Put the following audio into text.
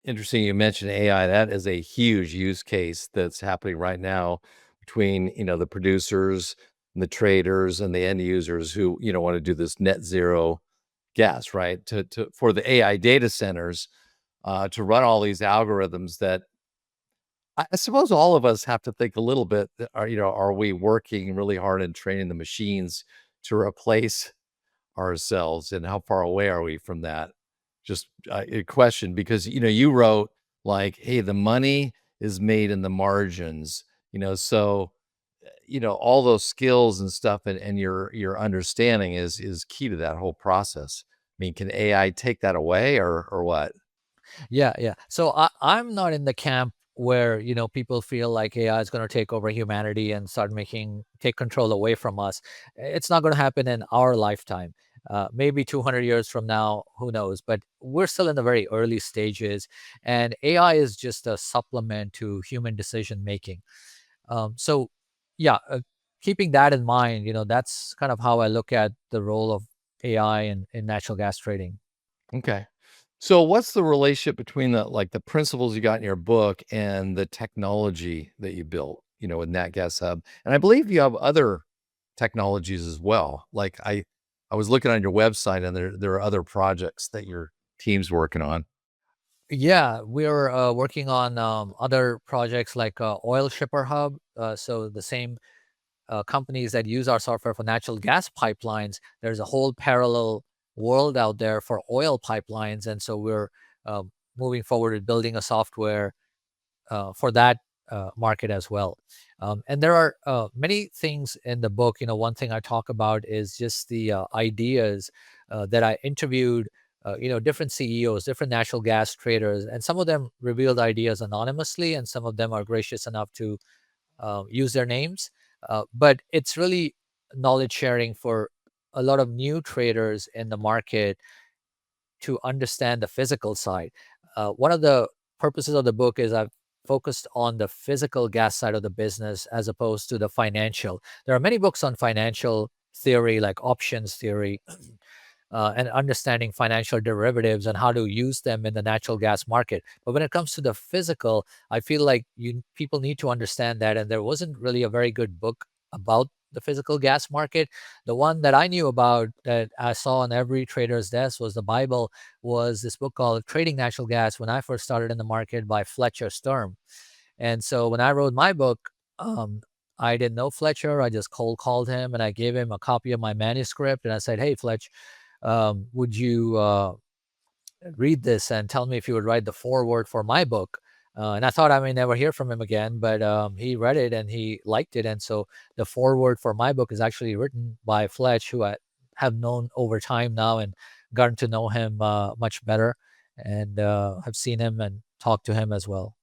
interesting you mentioned AI. That is a huge use case that's happening right now between, the producers and the traders and the end users who, want to do this net zero gas, right? To for the AI data centers, to run all these algorithms that I suppose all of us have to think a little bit, are we working really hard and training the machines to replace ourselves, and how far away are we from that? Just a question, because you wrote like, "Hey, the money is made in the margins," so all those skills and stuff, and your understanding is key to that whole process. I mean, can AI take that away, or what? Yeah, yeah. So I'm not in the camp where, people feel like AI is going to take over humanity and take control away from us. It's not going to happen in our lifetime. Maybe 200 years from now, who knows? But we're still in the very early stages, and AI is just a supplement to human decision making. So, yeah, keeping that in mind, that's kind of how I look at the role of AI in natural gas trading. Okay. So what's the relationship between the principles you got in your book and the technology that you built, with NatGas Hub? And I believe you have other technologies as well. Like I was looking on your website, and there are other projects that your team's working on. Yeah, we're working on other projects like Oil Shipper Hub. So the same companies that use our software for natural gas pipelines, there's a whole parallel world out there for oil pipelines, and so we're uh, moving forward with building a software for that market as well. And there are many things in the book. One thing I talk about is just the ideas that I interviewed. Different CEOs, different natural gas traders, and some of them revealed ideas anonymously, and some of them are gracious enough to use their names. But it's really knowledge sharing for a lot of new traders in the market to understand the physical side. One of the purposes of the book is I've focused on the physical gas side of the business as opposed to the financial. There are many books on financial theory, like options theory, and understanding financial derivatives and how to use them in the natural gas market. But when it comes to the physical, I feel like people need to understand that, and there wasn't really a very good book about the physical gas market. The one that I knew about that I saw on every trader's desk was the Bible, was this book called Trading Natural Gas when I first started in the market by Fletcher Sturm. And so when I wrote my book, I didn't know Fletcher. I just cold called him and I gave him a copy of my manuscript and I said, "Hey, Fletch, would you read this and tell me if you would write the foreword for my book?" And I thought I may never hear from him again, but he read it and he liked it. And so the foreword for my book is actually written by Fletch, who I have known over time now and gotten to know him much better, and have seen him and talked to him as well.